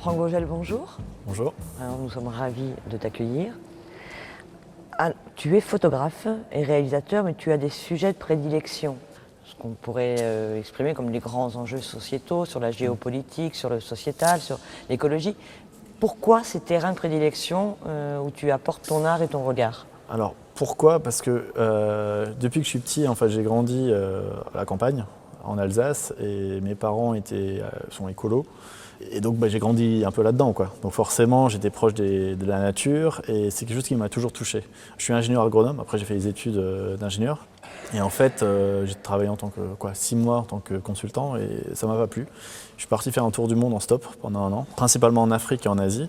Franck Vogel, bonjour. Bonjour. Alors, nous sommes ravis de t'accueillir. Ah, tu es photographe et réalisateur, mais tu as des sujets de prédilection. Ce qu'on pourrait exprimer comme les grands enjeux sociétaux, sur la géopolitique, sur le sociétal, sur l'écologie. Pourquoi ces terrains de prédilection où tu apportes ton art et ton regard? Alors pourquoi? Parce que depuis que je suis petit, en fait, j'ai grandi à la campagne, en Alsace, et mes parents sont écolos. Et donc j'ai grandi un peu là-dedans, quoi. Donc forcément, j'étais proche de la nature et c'est quelque chose qui m'a toujours touché. Je suis ingénieur agronome, après j'ai fait des études d'ingénieur. Et en fait, j'ai travaillé 6 mois en tant que consultant et ça m'a pas plu. Je suis parti faire un tour du monde en stop pendant un an, principalement en Afrique et en Asie,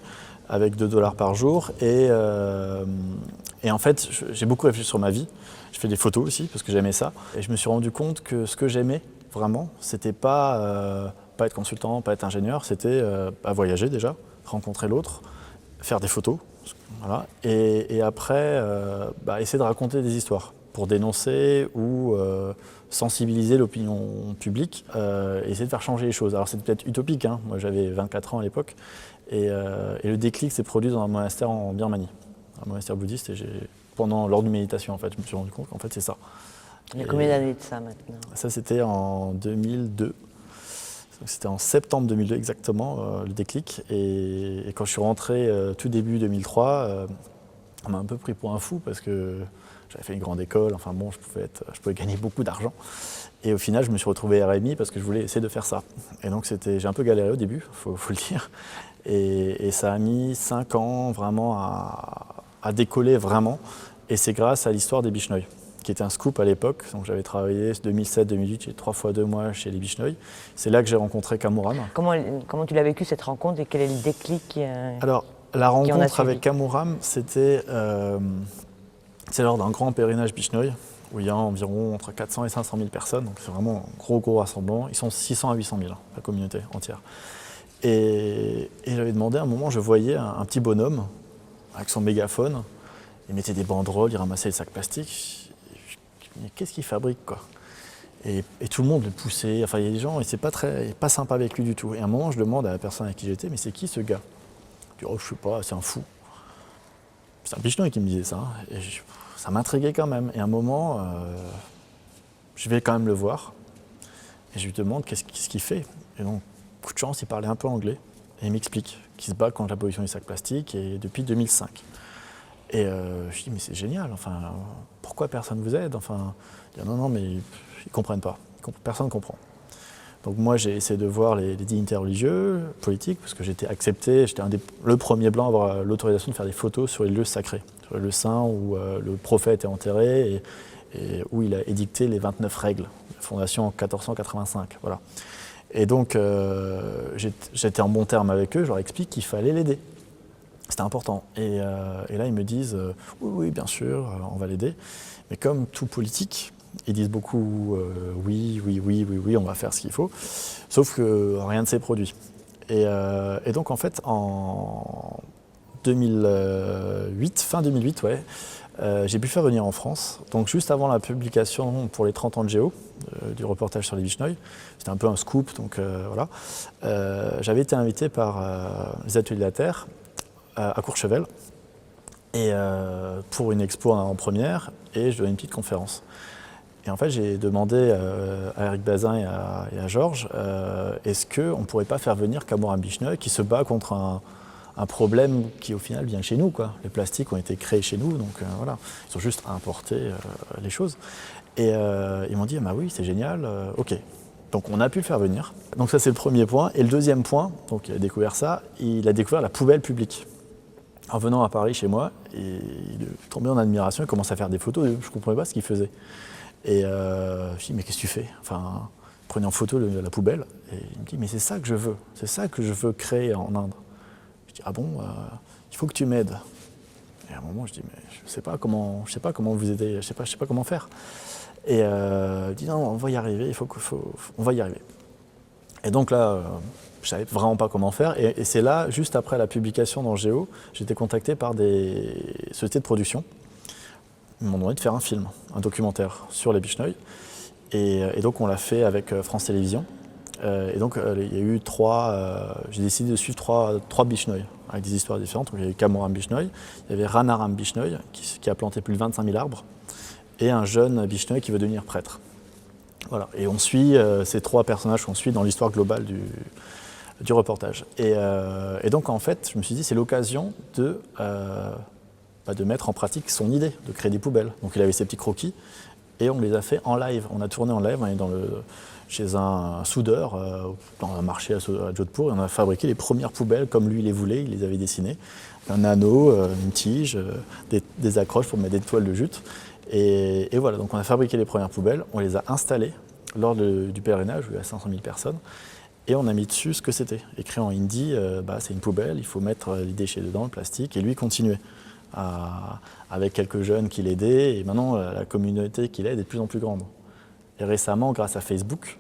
avec 2 $ par jour. Et en fait, j'ai beaucoup réfléchi sur ma vie. Je fais des photos aussi parce que j'aimais ça. Et je me suis rendu compte que ce que j'aimais vraiment, c'était pas être consultant, pas être ingénieur, c'était voyager déjà, rencontrer l'autre, faire des photos, voilà, et après essayer de raconter des histoires pour dénoncer ou sensibiliser l'opinion publique, essayer de faire changer les choses. Alors c'est peut-être utopique, hein. Moi j'avais 24 ans à l'époque, et le déclic s'est produit dans un monastère en Birmanie, un monastère bouddhiste, et lors d'une méditation en fait, je me suis rendu compte qu'en fait c'est ça. Il y a combien d'années de ça maintenant? Ça c'était en 2002. C'était en septembre 2002 exactement, le déclic. Et quand je suis rentré tout début 2003, on m'a un peu pris pour un fou parce que j'avais fait une grande école, enfin bon, je pouvais gagner beaucoup d'argent. Et au final, je me suis retrouvé RMI parce que je voulais essayer de faire ça. Et donc j'ai un peu galéré au début, faut le dire. Et ça a mis 5 ans vraiment à décoller vraiment. Et c'est grâce à l'histoire des Bishnoi, qui était un scoop à l'époque. Donc j'avais travaillé 2007-2008, j'ai 3 fois 2 mois chez les Bishnoi. C'est là que j'ai rencontré Kamuram. Comment tu l'as vécu cette rencontre et quel est le déclic Alors la rencontre avec Kamuram, c'est lors d'un grand pèlerinage Bishnoi où il y a environ entre 400 et 500 000 personnes. Donc c'est vraiment un gros rassemblement. Ils sont 600 à 800 000, la communauté entière. Et j'avais demandé à un moment, je voyais un petit bonhomme avec son mégaphone. Il mettait des banderoles, il ramassait les sacs plastiques. Mais qu'est-ce qu'il fabrique, quoi? Et tout le monde le poussait, enfin il y a des gens, et c'est pas sympa avec lui du tout. Et à un moment, je demande à la personne avec qui j'étais, mais c'est qui ce gars? Je dis, oh, je sais pas, c'est un fou. C'est un Bishnoi qui me disait ça, hein. Et ça m'intriguait quand même. Et à un moment, je vais quand même le voir, et je lui demande qu'est-ce qu'il fait. Et donc, coup de chance, il parlait un peu anglais, et il m'explique qu'il se bat contre la pollution des sacs plastiques, et depuis 2005. Et je dis, mais c'est génial, enfin, pourquoi personne vous aide? Enfin, il dit, non, mais ils ne comprennent pas, personne ne comprend. Donc moi, j'ai essayé de voir les dignitaires religieux, politiques, parce que j'étais accepté, j'étais le premier blanc à avoir l'autorisation de faire des photos sur les lieux sacrés, sur les lieux saints où le prophète est enterré et où il a édicté les 29 règles, la fondation en 1485, voilà. Et donc, j'étais en bon terme avec eux, je leur explique qu'il fallait l'aider. C'était important. Et là, ils me disent oui, bien sûr, on va l'aider. Mais comme tout politique, ils disent beaucoup oui, on va faire ce qu'il faut. Sauf que rien ne s'est produit. Et donc, en fait, en 2008, fin 2008, ouais, j'ai pu faire venir en France. Donc, juste avant la publication pour les 30 ans de Géo, du reportage sur les Bishnoi, c'était un peu un scoop, donc voilà. J'avais été invité par les Ateliers de la Terre à Courchevel, et pour une expo en première, et je donnais une petite conférence. Et en fait, j'ai demandé à Eric Bazin et à Georges, est-ce qu'on ne pourrait pas faire venir Kamuram Bishnoi qui se bat contre un problème qui au final vient chez nous, quoi. Les plastiques ont été créés chez nous, donc voilà, ils ont juste importé les choses. Et ils m'ont dit, ah, bah oui, c'est génial, ok. Donc on a pu le faire venir. Donc ça c'est le premier point. Et le deuxième point, donc il a découvert ça, il a découvert la poubelle publique. En venant à Paris chez moi, il est tombé en admiration, il commence à faire des photos, je ne comprenais pas ce qu'il faisait. Et je lui dis, mais qu'est-ce que tu fais? Enfin, prenez en photo la poubelle. Et il me dit, mais c'est ça que je veux créer en Inde. Je dis, ah bon, il faut que tu m'aides. Et à un moment, je dis, mais je sais pas comment vous aider, je sais pas comment faire. Et il dit, non, on va y arriver, on va y arriver. Et donc là, je savais vraiment pas comment faire. Et c'est là, juste après la publication dans Géo, j'ai été contacté par des sociétés de production. Ils m'ont demandé de faire un film, un documentaire sur les Bishnoi. Et donc on l'a fait avec France Télévisions. Et donc, il y a eu j'ai décidé de suivre trois Bishnoi avec des histoires différentes. Donc, il y a eu Kamoram Bishnoi, il y avait Ranaram Bishnoi qui a planté plus de 25 000 arbres, et un jeune Bishnoi qui veut devenir prêtre. Voilà. Et on suit ces trois personnages qu'on suit dans l'histoire globale du reportage. Et donc, en fait, je me suis dit, c'est l'occasion de mettre en pratique son idée, de créer des poubelles. Donc, il avait ses petits croquis, et on les a fait en live. On a tourné en live, on est chez un soudeur, dans un marché à Jodhpur, et on a fabriqué les premières poubelles comme lui les voulait, il les avait dessinées. Un anneau, une tige, des accroches pour mettre des toiles de jute. Et voilà, donc on a fabriqué les premières poubelles, on les a installées lors du pèlerinage, où il y a 500 000 personnes, et on a mis dessus ce que c'était. Écrit en hindi, c'est une poubelle, il faut mettre les déchets dedans, le plastique, et lui continuer. Avec quelques jeunes qui l'aidaient, et maintenant la communauté qui l'aide est de plus en plus grande. Et récemment, grâce à Facebook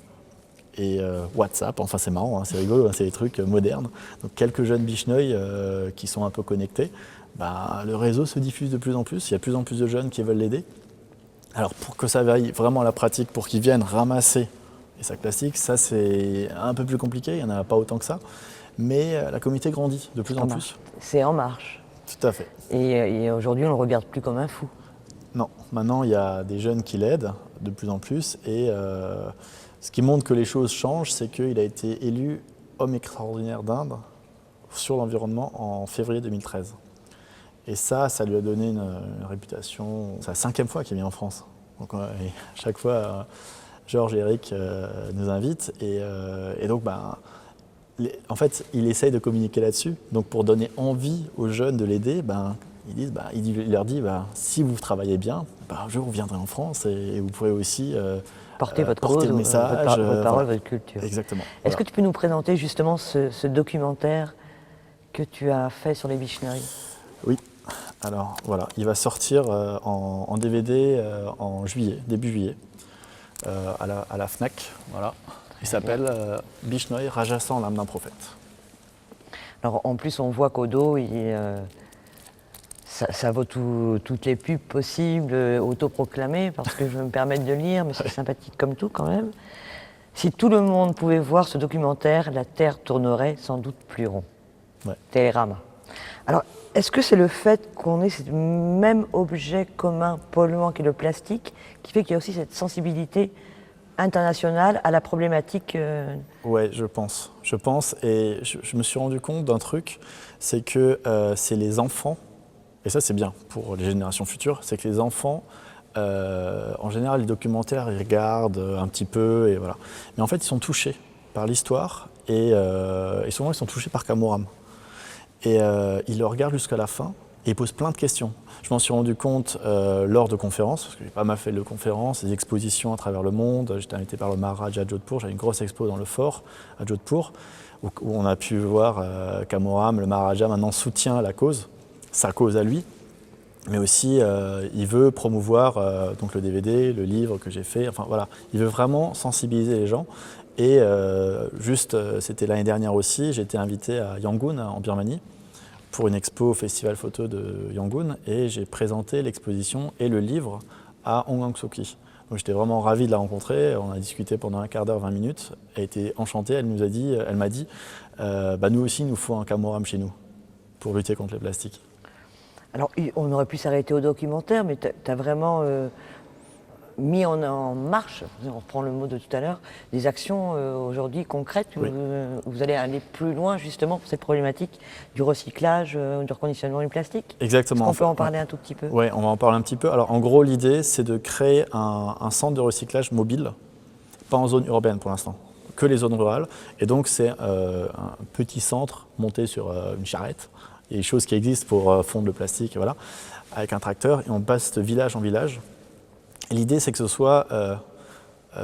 et WhatsApp, enfin c'est marrant, hein, c'est rigolo, hein, c'est des trucs modernes, donc quelques jeunes Bishnoi qui sont un peu connectés, le réseau se diffuse de plus en plus, il y a de plus en plus de jeunes qui veulent l'aider. Alors pour que ça varie vraiment à la pratique, pour qu'ils viennent ramasser les sacs plastiques, ça c'est un peu plus compliqué, il n'y en a pas autant que ça, mais la communauté grandit de plus en plus. C'est en marche. Tout à fait. Et aujourd'hui, on ne le regarde plus comme un fou. Non, maintenant il y a des jeunes qui l'aident de plus en plus, et ce qui montre que les choses changent, c'est qu'il a été élu homme extraordinaire d'Inde sur l'environnement en février 2013. Et ça lui a donné une réputation. C'est la 5e fois qu'il vient en France. Donc chaque fois, Georges et Eric nous invitent, et donc en fait, il essaye de communiquer là-dessus. Donc pour donner envie aux jeunes de l'aider, il leur dit si vous travaillez bien, un jour vous viendrez en France et vous pourrez aussi porter votre cause, le message, votre parole, votre culture. Exactement. Est-ce que tu peux nous présenter justement ce documentaire que tu as fait sur les Bishnoi? Oui. Alors voilà, il va sortir en DVD en juillet, début juillet, à la FNAC. Voilà. Il s'appelle Bishnoi, rajassant l'âme d'un prophète. Alors en plus, on voit qu'au dos, ça vaut toutes les pubs possibles, autoproclamées, parce que je vais me permettre de lire, mais c'est sympathique comme tout quand même. Si tout le monde pouvait voir ce documentaire, la Terre tournerait sans doute plus rond. Ouais. Télérama. Alors, est-ce que c'est le fait qu'on ait ce même objet commun polluant qu'est le plastique qui fait qu'il y a aussi cette sensibilité internationale à la problématique Oui, je pense. Et je me suis rendu compte d'un truc, c'est que c'est les enfants, et ça c'est bien pour les générations futures, c'est que les enfants, en général, les documentaires, ils regardent un petit peu, et voilà. Mais en fait, ils sont touchés par l'histoire, et souvent ils sont touchés par Kamoram. Et ils le regardent jusqu'à la fin, et ils posent plein de questions. Je m'en suis rendu compte lors de conférences, parce que j'ai pas mal fait de conférences, des expositions à travers le monde. J'étais invité par le Maharaj à Jodhpur, j'avais une grosse expo dans le fort à Jodhpur, où on a pu voir Kamoram, le Maharaja, maintenant soutient la cause, sa cause à lui, mais aussi il veut promouvoir donc le DVD, le livre que j'ai fait, enfin voilà, il veut vraiment sensibiliser les gens. Et c'était l'année dernière aussi, j'ai été invité à Yangon, en Birmanie, pour une expo au Festival Photo de Yangon, et j'ai présenté l'exposition et le livre à Aung San Suu Kyi. Donc j'étais vraiment ravi de la rencontrer, on a discuté pendant un quart d'heure, 20 minutes, elle était enchantée, elle m'a dit nous aussi, il nous faut un Kamoram chez nous, pour lutter contre les plastiques. Alors, on aurait pu s'arrêter au documentaire, mais tu as vraiment mis en marche, on reprend le mot de tout à l'heure, des actions aujourd'hui concrètes où oui. Vous allez aller plus loin justement pour cette problématique du recyclage, du reconditionnement du plastique. Exactement. Est-ce qu'on peut en parler un tout petit peu? Oui, on va en parler un petit peu. Alors en gros, l'idée, c'est de créer un centre de recyclage mobile, pas en zone urbaine pour l'instant, que les zones rurales. Et donc c'est un petit centre monté sur une charrette. Il y a des choses qui existent pour fondre le plastique, voilà, avec un tracteur, et on passe de village en village. L'idée, c'est que ce soit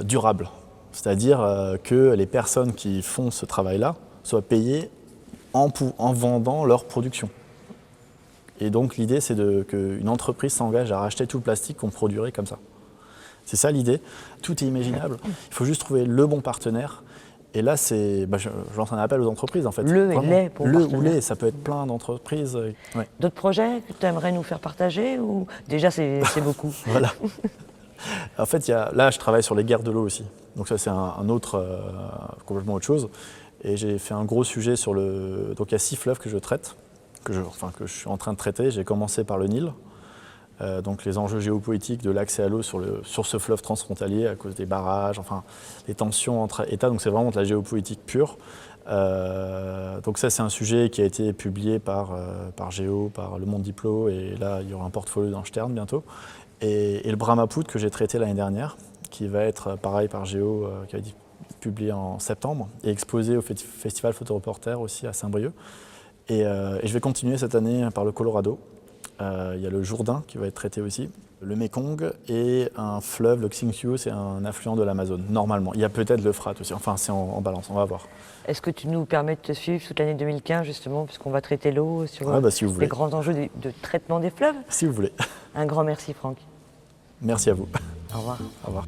durable, c'est-à-dire que les personnes qui font ce travail-là soient payées en vendant leur production. Et donc l'idée, c'est qu'une entreprise s'engage à racheter tout le plastique qu'on produirait comme ça. C'est ça l'idée. Tout est imaginable. Il faut juste trouver le bon partenaire. Et là, je lance un appel aux entreprises, en fait. Le et les pour le ou les, ça peut être plein d'entreprises. Ouais. D'autres projets que tu aimerais nous faire partager ou déjà c'est beaucoup? Voilà. En fait, là, je travaille sur les guerres de l'eau aussi. Donc ça, c'est un autre, complètement autre chose. Et j'ai fait un gros sujet sur le... Donc il y a 6 fleuves que je traite, que je suis en train de traiter. J'ai commencé par le Nil. Donc les enjeux géopolitiques de l'accès à l'eau sur ce fleuve transfrontalier à cause des barrages, enfin les tensions entre États, donc c'est vraiment de la géopolitique pure. Donc ça c'est un sujet qui a été publié par Géo, par Le Monde Diplo, et là il y aura un portfolio dans Stern bientôt. Et le Brahmaputra que j'ai traité l'année dernière, qui va être pareil par Géo, qui a été publié en septembre, et exposé au Festival Photoreporter aussi à Saint-Brieuc. Et je vais continuer cette année par le Colorado. Il y a le Jourdain qui va être traité aussi, le Mékong et un fleuve, le Xingqiu, c'est un affluent de l'Amazone, normalement. Il y a peut-être l'Euphrate aussi, enfin c'est en balance, on va voir. Est-ce que tu nous permets de te suivre toute l'année 2015 justement, puisqu'on va traiter l'eau sur si vous les grands enjeux de traitement des fleuves? Si vous voulez. Un grand merci Franck. Merci à vous. Au revoir. Au revoir.